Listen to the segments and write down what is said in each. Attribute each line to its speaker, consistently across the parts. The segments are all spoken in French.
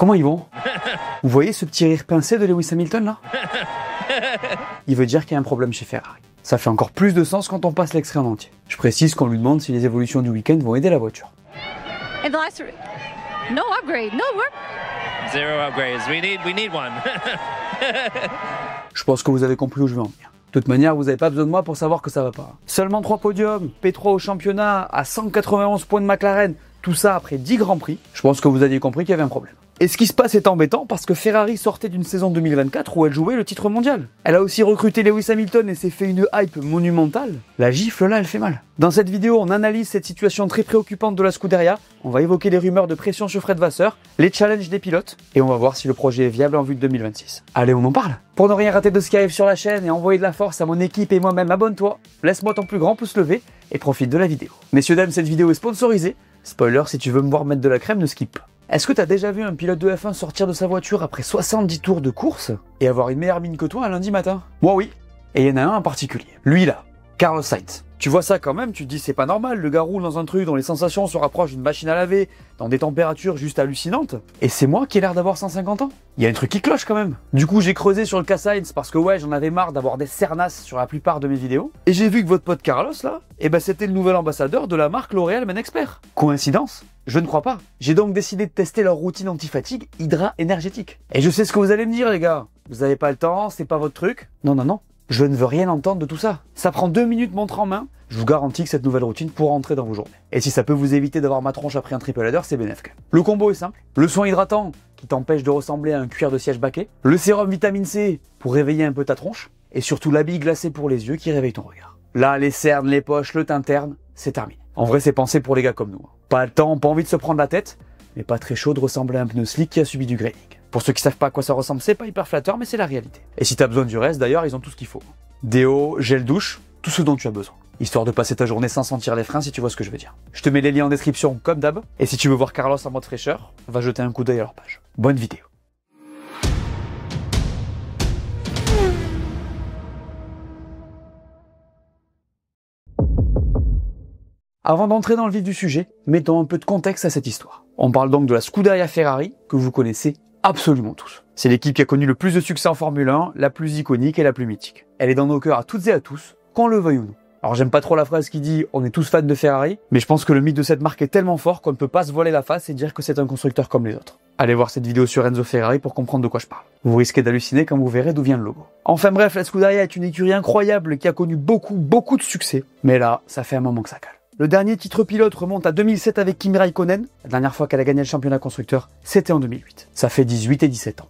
Speaker 1: Comment ils vont? Vous voyez ce petit rire pincé de Lewis Hamilton là? Il veut dire qu'il y a un problème chez Ferrari. Ça fait encore plus de sens quand on passe l'extrait en entier. Je précise qu'on lui demande si les évolutions du week-end vont aider la voiture.
Speaker 2: No upgrade, no work.
Speaker 3: Zero upgrades. We need one.
Speaker 1: Je pense que vous avez compris où je veux en venir. De toute manière, vous n'avez pas besoin de moi pour savoir que ça va pas. Seulement 3 podiums, P3 au championnat, à 191 points de McLaren, tout ça après 10 Grands Prix. Je pense que vous aviez compris qu'il y avait un problème. Et ce qui se passe est embêtant parce que Ferrari sortait d'une saison 2024 où elle jouait le titre mondial. Elle a aussi recruté Lewis Hamilton et s'est fait une hype monumentale. La gifle là, elle fait mal. Dans cette vidéo, on analyse cette situation très préoccupante de la Scuderia, on va évoquer les rumeurs de pression sur Fred Vasseur, les challenges des pilotes, et on va voir si le projet est viable en vue de 2026. Allez, on en parle. Pour ne rien rater de ce qui arrive sur la chaîne et envoyer de la force à mon équipe et moi-même, abonne-toi, laisse-moi ton plus grand pouce levé et profite de la vidéo. Messieurs, dames, cette vidéo est sponsorisée. Spoiler, si tu veux me voir mettre de la crème, ne skip pas. Est-ce que t'as déjà vu un pilote de F1 sortir de sa voiture après 70 tours de course et avoir une meilleure mine que toi un lundi matin? Moi oui. Et il y en a un en particulier. Lui là, Carlos Sainz. Tu vois ça quand même, tu te dis c'est pas normal, le gars roule dans un truc dont les sensations se rapprochent d'une machine à laver, dans des températures juste hallucinantes. Et c'est moi qui ai l'air d'avoir 150 ans. Il y a un truc qui cloche quand même. Du coup j'ai creusé sur le cas Sainz parce que ouais, j'en avais marre d'avoir des cernasses sur la plupart de mes vidéos. Et j'ai vu que votre pote Carlos là, c'était le nouvel ambassadeur de la marque L'Oréal Men Expert. Coïncidence? Je ne crois pas. J'ai donc décidé de tester leur routine anti-fatigue Hydra énergétique. Et je sais ce que vous allez me dire les gars. Vous avez pas le temps, c'est pas votre truc. Non, non, non. Je ne veux rien entendre de tout ça. Ça prend 2 minutes montre en main. Je vous garantis que cette nouvelle routine pourra entrer dans vos journées. Et si ça peut vous éviter d'avoir ma tronche après un triple header, c'est bénéfique. Le combo est simple. Le soin hydratant qui t'empêche de ressembler à un cuir de siège baquet. Le sérum vitamine C pour réveiller un peu ta tronche. Et surtout la bille glacée pour les yeux qui réveille ton regard. Là, les cernes, les poches, le teint terne, c'est terminé. En vrai, c'est pensé pour les gars comme nous. Pas le temps, pas envie de se prendre la tête, mais pas très chaud de ressembler à un pneu slick qui a subi du graining. Pour ceux qui savent pas à quoi ça ressemble, c'est pas hyper flatteur, mais c'est la réalité. Et si t'as besoin du reste, d'ailleurs, ils ont tout ce qu'il faut. Déo, gel douche, tout ce dont tu as besoin. Histoire de passer ta journée sans sentir les freins, si tu vois ce que je veux dire. Je te mets les liens en description, comme d'hab. Et si tu veux voir Carlos en mode fraîcheur, va jeter un coup d'œil à leur page. Bonne vidéo. Avant d'entrer dans le vif du sujet, mettons un peu de contexte à cette histoire. On parle donc de la Scuderia Ferrari, que vous connaissez absolument tous. C'est l'équipe qui a connu le plus de succès en Formule 1, la plus iconique et la plus mythique. Elle est dans nos cœurs à toutes et à tous, qu'on le veuille ou non. Alors j'aime pas trop la phrase qui dit « on est tous fans de Ferrari », mais je pense que le mythe de cette marque est tellement fort qu'on ne peut pas se voiler la face et dire que c'est un constructeur comme les autres. Allez voir cette vidéo sur Enzo Ferrari pour comprendre de quoi je parle. Vous risquez d'halluciner quand vous verrez d'où vient le logo. Enfin bref, la Scuderia est une écurie incroyable qui a connu beaucoup de succès. Mais là, ça fait un moment que ça cale. Le dernier titre pilote remonte à 2007 avec Kimi Raikkonen. La dernière fois qu'elle a gagné le championnat constructeur, c'était en 2008. Ça fait 18 et 17 ans.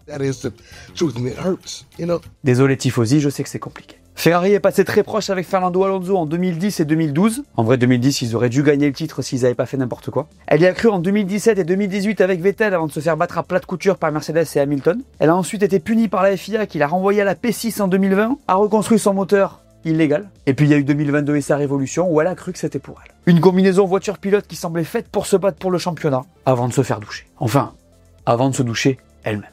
Speaker 1: Désolé tifosi, je sais que c'est compliqué. Ferrari est passé très proche avec Fernando Alonso en 2010 et 2012. En vrai, 2010, ils auraient dû gagner le titre s'ils n'avaient pas fait n'importe quoi. Elle y a cru en 2017 et 2018 avec Vettel avant de se faire battre à plat de couture par Mercedes et Hamilton. Elle a ensuite été punie par la FIA qui l'a renvoyée à la P6 en 2020, a reconstruit son moteur illégal. Et puis il y a eu 2022 et sa révolution où elle a cru que c'était pour elle. Une combinaison voiture-pilote qui semblait faite pour se battre pour le championnat avant de se faire doucher. Enfin, avant de se doucher elle-même.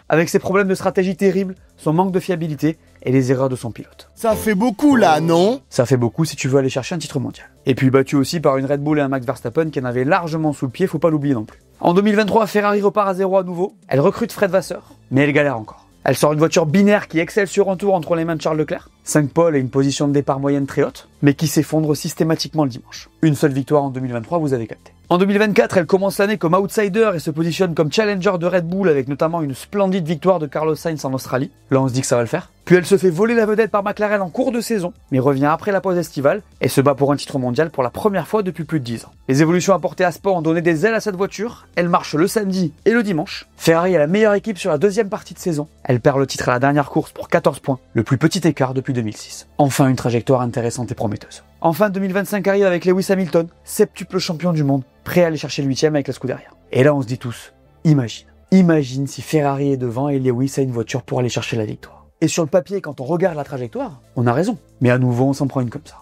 Speaker 1: Avec ses problèmes de stratégie terribles, son manque de fiabilité et les erreurs de son pilote.
Speaker 4: Ça fait beaucoup là, non?
Speaker 1: Ça fait beaucoup si tu veux aller chercher un titre mondial. Et puis battu aussi par une Red Bull et un Max Verstappen qui en avaient largement sous le pied, faut pas l'oublier non plus. En 2023, Ferrari repart à zéro à nouveau. Elle recrute Fred Vasseur, mais elle galère encore. Elle sort une voiture binaire qui excelle sur un tour entre les mains de Charles Leclerc, 5 pôles et une position de départ moyenne très haute, mais qui s'effondre systématiquement le dimanche. Une seule victoire en 2023, vous avez capté. En 2024, elle commence l'année comme outsider et se positionne comme challenger de Red Bull avec notamment une splendide victoire de Carlos Sainz en Australie. Là, on se dit que ça va le faire. Puis elle se fait voler la vedette par McLaren en cours de saison, mais revient après la pause estivale et se bat pour un titre mondial pour la première fois depuis plus de 10 ans. Les évolutions apportées à Spa ont donné des ailes à cette voiture. Elle marche le samedi et le dimanche. Ferrari est la meilleure équipe sur la deuxième partie de saison. Elle perd le titre à la dernière course pour 14 points, le plus petit écart depuis 2006. Enfin, une trajectoire intéressante et prometteuse. Enfin, 2025 arrive avec Lewis Hamilton, septuple champion du monde, prêt à aller chercher le 8e avec la Scuderia. Et là, on se dit tous, imagine si Ferrari est devant et Lewis a une voiture pour aller chercher la victoire. Et sur le papier, quand on regarde la trajectoire, on a raison. Mais à nouveau, on s'en prend une comme ça.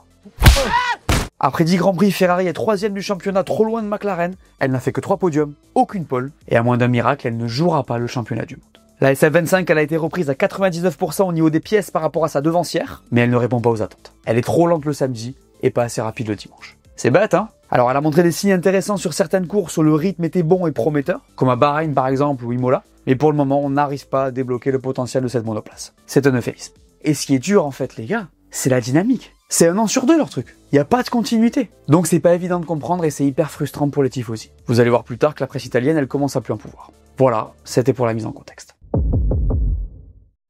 Speaker 1: Après 10 Grands Prix, Ferrari est 3e du championnat, trop loin de McLaren. Elle n'a fait que 3 podiums, aucune pole. Et à moins d'un miracle, elle ne jouera pas le championnat du monde. La SF25, elle a été reprise à 99% au niveau des pièces par rapport à sa devancière, mais elle ne répond pas aux attentes. Elle est trop lente le samedi et pas assez rapide le dimanche. C'est bête, hein? Alors elle a montré des signes intéressants sur certaines courses où le rythme était bon et prometteur, comme à Bahreïn par exemple ou Imola, mais pour le moment on n'arrive pas à débloquer le potentiel de cette monoplace. C'est un euphémisme. Et ce qui est dur en fait les gars, c'est la dynamique. C'est 1 an sur 2 leur truc. Il n'y a pas de continuité. Donc c'est pas évident de comprendre et c'est hyper frustrant pour les tifosi. Vous allez voir plus tard que la presse italienne elle commence à plus en pouvoir. Voilà, c'était pour la mise en contexte.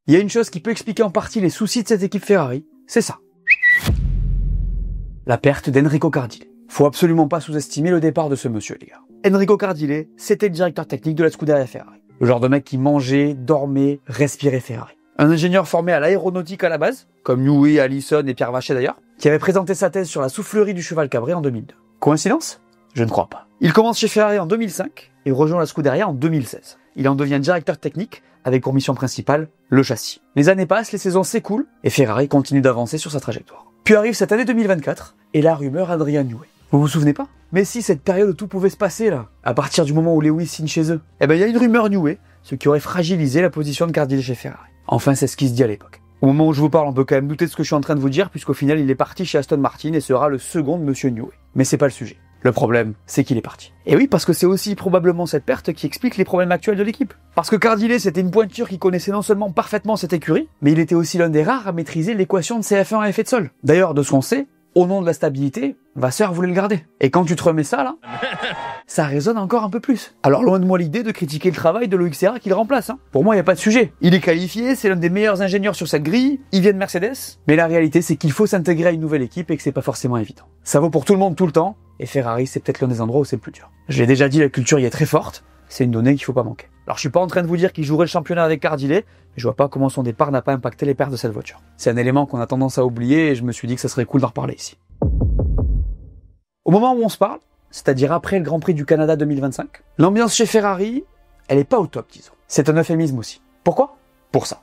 Speaker 1: Il y a une chose qui peut expliquer en partie les soucis de cette équipe Ferrari, c'est ça. La perte d'Enrico Cardile. Faut absolument pas sous-estimer le départ de ce monsieur, les gars. Enrico Cardile, c'était le directeur technique de la Scuderia Ferrari. Le genre de mec qui mangeait, dormait, respirait Ferrari. Un ingénieur formé à l'aéronautique à la base, comme Newey, Allison et Pierre Vachet d'ailleurs, qui avait présenté sa thèse sur la soufflerie du cheval cabré en 2002. Coïncidence ? Je ne crois pas. Il commence chez Ferrari en 2005 et rejoint la Scuderia en 2016. Il en devient directeur technique avec pour mission principale le châssis. Les années passent, les saisons s'écoulent et Ferrari continue d'avancer sur sa trajectoire. Puis arrive cette année 2024 et la rumeur Adrian Newey. Vous vous souvenez pas ? Mais si, cette période où tout pouvait se passer là, à partir du moment où Lewis signe chez eux, il y a une rumeur Newey, ce qui aurait fragilisé la position de Cardile chez Ferrari. Enfin, c'est ce qui se dit à l'époque. Au moment où je vous parle, on peut quand même douter de ce que je suis en train de vous dire, puisqu'au final, il est parti chez Aston Martin et sera le second de Monsieur Newey. Mais c'est pas le sujet. Le problème, c'est qu'il est parti. Et oui, parce que c'est aussi probablement cette perte qui explique les problèmes actuels de l'équipe. Parce que Cardile, c'était une pointure qui connaissait non seulement parfaitement cette écurie, mais il était aussi l'un des rares à maîtriser l'équation de CF1 à effet de sol. D'ailleurs, de ce qu'on sait, au nom de la stabilité, Vasseur voulait le garder. Et quand tu te remets ça, là, ça résonne encore un peu plus. Alors loin de moi l'idée de critiquer le travail de Loïc Serra qui le remplace. Pour moi, il n'y a pas de sujet. Il est qualifié, c'est l'un des meilleurs ingénieurs sur cette grille, il vient de Mercedes. Mais la réalité, c'est qu'il faut s'intégrer à une nouvelle équipe et que c'est pas forcément évident. Ça vaut pour tout le monde tout le temps, et Ferrari, c'est peut-être l'un des endroits où c'est le plus dur. Je l'ai déjà dit, la culture y est très forte, c'est une donnée qu'il faut pas manquer. Alors je suis pas en train de vous dire qu'il jouerait le championnat avec Cardile, mais je vois pas comment son départ n'a pas impacté les pertes de cette voiture. C'est un élément qu'on a tendance à oublier et je me suis dit que ça serait cool d'en reparler ici. Au moment où on se parle, c'est-à-dire après le Grand Prix du Canada 2025, l'ambiance chez Ferrari, elle est pas au top, disons. C'est un euphémisme aussi. Pourquoi ? Pour ça.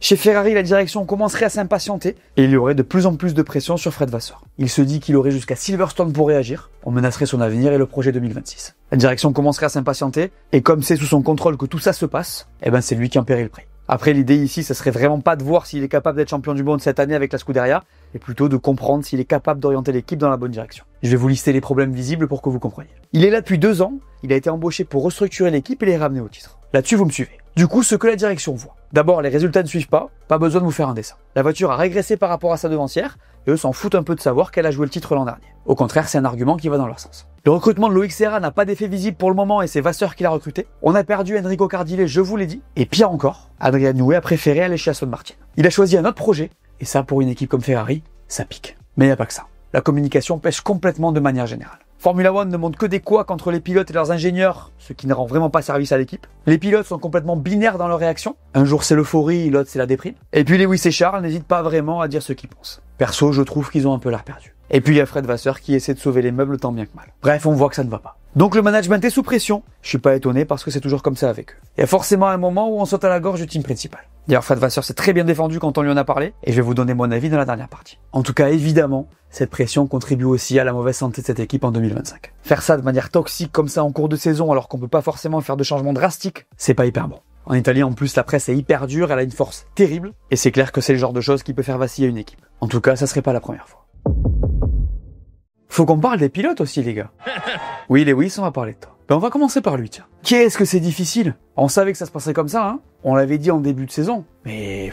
Speaker 1: Chez Ferrari, la direction commencerait à s'impatienter et il y aurait de plus en plus de pression sur Fred Vasseur. Il se dit qu'il aurait jusqu'à Silverstone pour réagir, on menacerait son avenir et le projet 2026. La direction commencerait à s'impatienter et comme c'est sous son contrôle que tout ça se passe, c'est lui qui en paierait le prix. Après, l'idée ici, ça serait vraiment pas de voir s'il est capable d'être champion du monde cette année avec la Scuderia, mais plutôt de comprendre s'il est capable d'orienter l'équipe dans la bonne direction. Je vais vous lister les problèmes visibles pour que vous compreniez. Il est là depuis 2 ans, il a été embauché pour restructurer l'équipe et les ramener au titre. Là-dessus, vous me suivez. Du coup, ce que la direction voit. D'abord, les résultats ne suivent pas besoin de vous faire un dessin. La voiture a régressé par rapport à sa devancière, et eux s'en foutent un peu de savoir qu'elle a joué le titre l'an dernier. Au contraire, c'est un argument qui va dans leur sens. Le recrutement de Loïc Serra n'a pas d'effet visible pour le moment et c'est Vasseur qui l'a recruté. On a perdu Enrico Cardile, je vous l'ai dit. Et pire encore, Adrian Newey a préféré aller chez Aston Martin. Il a choisi un autre projet, et ça pour une équipe comme Ferrari, ça pique. Mais il n'y a pas que ça. La communication pêche complètement de manière générale. Formula One ne montre que des couacs entre les pilotes et leurs ingénieurs, ce qui ne rend vraiment pas service à l'équipe. Les pilotes sont complètement binaires dans leurs réactions. Un jour c'est l'euphorie, l'autre c'est la déprime. Et puis Lewis et Charles n'hésitent pas vraiment à dire ce qu'ils pensent. Perso, je trouve qu'ils ont un peu l'air perdu. Et puis il y a Fred Vasseur qui essaie de sauver les meubles tant bien que mal. Bref, on voit que ça ne va pas. Donc le management est sous pression. Je suis pas étonné parce que c'est toujours comme ça avec eux. Il y a forcément un moment où on saute à la gorge du team principal. D'ailleurs, Fred Vasseur s'est très bien défendu quand on lui en a parlé, et je vais vous donner mon avis dans la dernière partie. En tout cas, évidemment, cette pression contribue aussi à la mauvaise santé de cette équipe en 2025. Faire ça de manière toxique comme ça en cours de saison alors qu'on peut pas forcément faire de changements drastiques, c'est pas hyper bon. En Italie, en plus, la presse est hyper dure, elle a une force terrible, et c'est clair que c'est le genre de choses qui peut faire vaciller une équipe. En tout cas, ça serait pas la première fois. Faut qu'on parle des pilotes aussi, les gars. Oui, Lewis, on va parler de toi. On va commencer par lui, tiens. Qu'est-ce que c'est difficile ? On savait que ça se passerait comme ça, On l'avait dit en début de saison, mais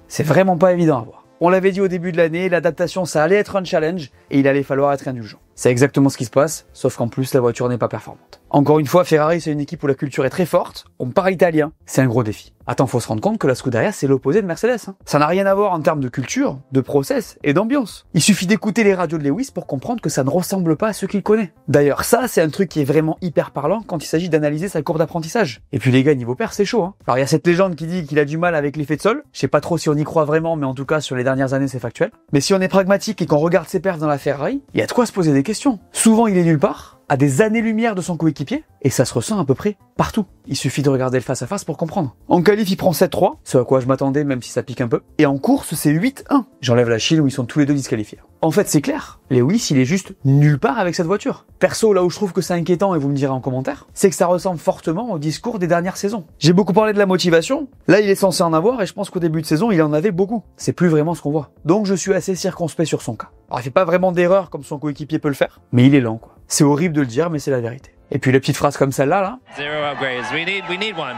Speaker 1: c'est vraiment pas évident à voir. On l'avait dit au début de l'année, l'adaptation ça allait être un challenge et il allait falloir être indulgent. C'est exactement ce qui se passe, sauf qu'en plus la voiture n'est pas performante. Encore une fois, Ferrari c'est une équipe où la culture est très forte, on parle italien, c'est un gros défi. Attends, faut se rendre compte que la Scuderia c'est l'opposé de Mercedes. Ça n'a rien à voir en termes de culture, de process et d'ambiance. Il suffit d'écouter les radios de Lewis pour comprendre que ça ne ressemble pas à ce qu'il connaît. D'ailleurs ça c'est un truc qui est vraiment hyper parlant quand il s'agit d'analyser sa courbe d'apprentissage. Et puis les gars, niveau père c'est chaud. Alors il y a cette légende qui dit qu'il a du mal avec l'effet de sol, je sais pas trop si on y croit vraiment mais en tout cas sur les dernières années c'est factuel. Mais si on est pragmatique et qu'on regarde ses perfs dans la Ferrari, il y a de quoi se poser des questions. Souvent il est nulle part, à des années-lumière de son coéquipier, et ça se ressent à peu près partout. Il suffit de regarder le face-à-face pour comprendre. En qualif, il prend 7-3, ce à quoi je m'attendais même si ça pique un peu, et en course, c'est 8-1. J'enlève la Chine où ils sont tous les deux disqualifiés. En fait, c'est clair, Lewis, il est juste nulle part avec cette voiture. Perso, là où je trouve que c'est inquiétant, et vous me direz en commentaire, c'est que ça ressemble fortement au discours des dernières saisons. J'ai beaucoup parlé de la motivation, là il est censé en avoir, et je pense qu'au début de saison, il en avait beaucoup. C'est plus vraiment ce qu'on voit. Donc je suis assez circonspect sur son cas. Alors il fait pas vraiment d'erreur comme son coéquipier peut le faire, mais il est lent quoi. C'est horrible de le dire, mais c'est la vérité. Et puis les petites phrases comme celle-là, là,
Speaker 3: Zero upgrades. We need one.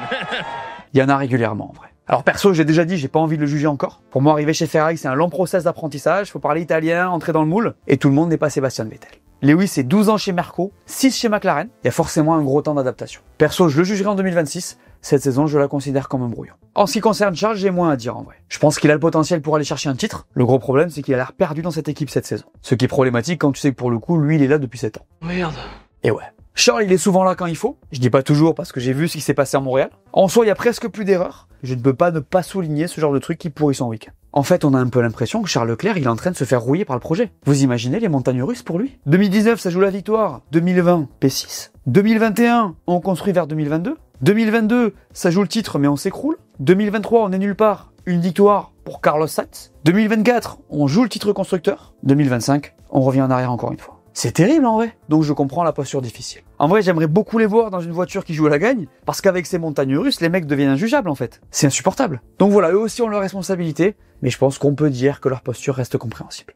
Speaker 1: il y en a régulièrement en vrai. Alors perso, j'ai déjà dit, j'ai pas envie de le juger encore. Pour moi, arriver chez Ferrari, c'est un long process d'apprentissage, faut parler italien, entrer dans le moule, et tout le monde n'est pas Sébastien Vettel. Lewis, c'est 12 ans chez Merco, 6 chez McLaren, il y a forcément un gros temps d'adaptation. Perso, je le jugerai en 2026, cette saison, je la considère comme un brouillon. En ce qui concerne Charles, j'ai moins à dire en vrai. Je pense qu'il a le potentiel pour aller chercher un titre. Le gros problème, c'est qu'il a l'air perdu dans cette équipe cette saison. Ce qui est problématique quand tu sais que pour le coup, lui, il est là depuis 7 ans.
Speaker 2: Merde.
Speaker 1: Et ouais. Charles, il est souvent là quand il faut. Je dis pas toujours parce que j'ai vu ce qui s'est passé à Montréal. En soi, il y a presque plus d'erreurs. Je ne peux pas ne pas souligner ce genre de truc qui pourrit son week-end. En fait, on a un peu l'impression que Charles Leclerc, il est en train de se faire rouiller par le projet. Vous imaginez les montagnes russes pour lui? 2019, ça joue la victoire. 2020, P6. 2021, on construit vers 2022. 2022, ça joue le titre mais on s'écroule. 2023, on est nulle part. Une victoire pour Carlos Sainz. 2024, on joue le titre constructeur. 2025, on revient en arrière encore une fois. C'est terrible en vrai. Donc je comprends la posture difficile. En vrai, j'aimerais beaucoup les voir dans une voiture qui joue à la gagne, parce qu'avec ces montagnes russes, les mecs deviennent injugeables en fait. C'est insupportable. Donc voilà, eux aussi ont leurs responsabilités, mais je pense qu'on peut dire que leur posture reste compréhensible.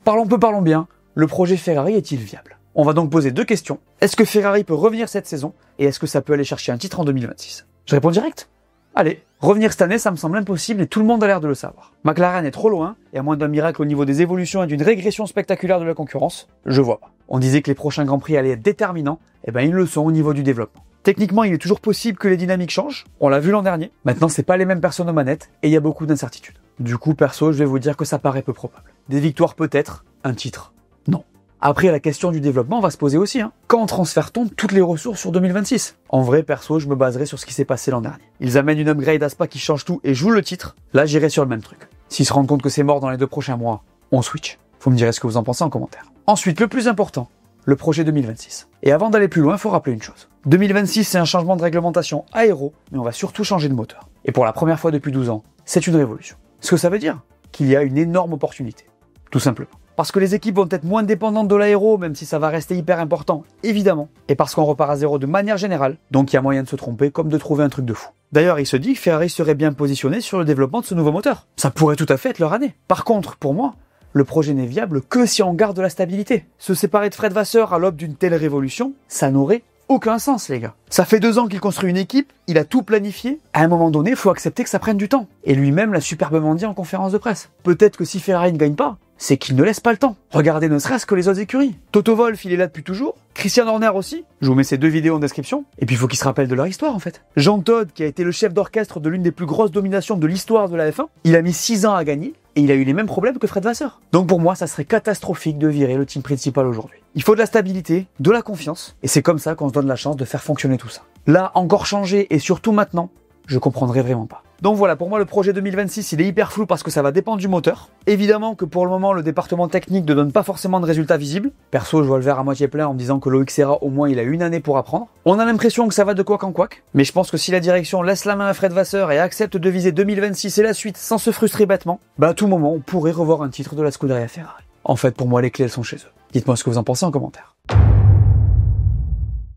Speaker 1: Parlons peu, parlons bien. Le projet Ferrari est-il viable? On va donc poser deux questions. Est-ce que Ferrari peut revenir cette saison? Et est-ce que ça peut aller chercher un titre en 2026? Je réponds direct. Allez, revenir cette année, ça me semble impossible et tout le monde a l'air de le savoir. McLaren est trop loin, et à moins d'un miracle au niveau des évolutions et d'une régression spectaculaire de la concurrence, je vois pas. On disait que les prochains Grands Prix allaient être déterminants, et ben ils le sont au niveau du développement. Techniquement, il est toujours possible que les dynamiques changent, on l'a vu l'an dernier. Maintenant, c'est pas les mêmes personnes aux manettes, et il y a beaucoup d'incertitudes. Du coup, perso, je vais vous dire que ça paraît peu probable. Des victoires peut-être, un titre, non. Après, la question du développement va se poser aussi. Quand transfère-t-on toutes les ressources sur 2026? En vrai, perso, je me baserai sur ce qui s'est passé l'an dernier. Ils amènent une upgrade à Spa qui change tout et joue le titre. Là, j'irai sur le même truc. S'ils se rendent compte que c'est mort dans les 2 prochains mois, on switch. Vous me direz ce que vous en pensez en commentaire. Ensuite, le plus important, le projet 2026. Et avant d'aller plus loin, il faut rappeler une chose. 2026, c'est un changement de réglementation aéro, mais on va surtout changer de moteur. Et pour la première fois depuis 12 ans, c'est une révolution. Ce que ça veut dire, qu'il y a une énorme opportunité. Tout simplement. Parce que les équipes vont être moins dépendantes de l'aéro, même si ça va rester hyper important, évidemment. Et parce qu'on repart à zéro de manière générale, donc il y a moyen de se tromper comme de trouver un truc de fou. D'ailleurs, il se dit que Ferrari serait bien positionné sur le développement de ce nouveau moteur. Ça pourrait tout à fait être leur année. Par contre, pour moi, le projet n'est viable que si on garde de la stabilité. Se séparer de Fred Vasseur à l'aube d'une telle révolution, ça n'aurait aucun sens, les gars. Ça fait 2 ans qu'il construit une équipe, il a tout planifié. À un moment donné, il faut accepter que ça prenne du temps. Et lui-même l'a superbement dit en conférence de presse. Peut-être que si Ferrari ne gagne pas, c'est qu'il ne laisse pas le temps. Regardez ne serait-ce que les autres écuries. Toto Wolff, il est là depuis toujours. Christian Horner aussi. Je vous mets ces 2 vidéos en description. Et puis il faut qu'ils se rappellent de leur histoire en fait. Jean Todt, qui a été le chef d'orchestre de l'une des plus grosses dominations de l'histoire de la F1, il a mis 6 ans à gagner et il a eu les mêmes problèmes que Fred Vasseur. Donc pour moi, ça serait catastrophique de virer le team principal aujourd'hui. Il faut de la stabilité, de la confiance, et c'est comme ça qu'on se donne la chance de faire fonctionner tout ça. Là, encore changer, et surtout maintenant, je comprendrai vraiment pas. Donc voilà, pour moi le projet 2026 il est hyper flou parce que ça va dépendre du moteur. Évidemment que pour le moment le département technique ne donne pas forcément de résultats visibles. Perso je vois le verre à moitié plein en me disant que Loïc Serra au moins il a 1 année pour apprendre. On a l'impression que ça va de couac en couac. Mais je pense que si la direction laisse la main à Fred Vasseur et accepte de viser 2026 et la suite sans se frustrer bêtement, bah à tout moment on pourrait revoir un titre de la Scuderia Ferrari. En fait pour moi les clés elles sont chez eux. Dites-moi ce que vous en pensez en commentaire.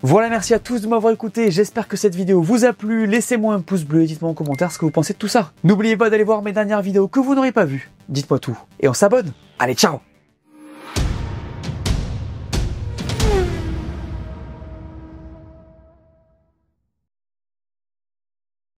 Speaker 1: Voilà, merci à tous de m'avoir écouté, j'espère que cette vidéo vous a plu, laissez-moi un pouce bleu et dites-moi en commentaire ce que vous pensez de tout ça. N'oubliez pas d'aller voir mes dernières vidéos que vous n'aurez pas vues, dites-moi tout, et on s'abonne. Allez, ciao!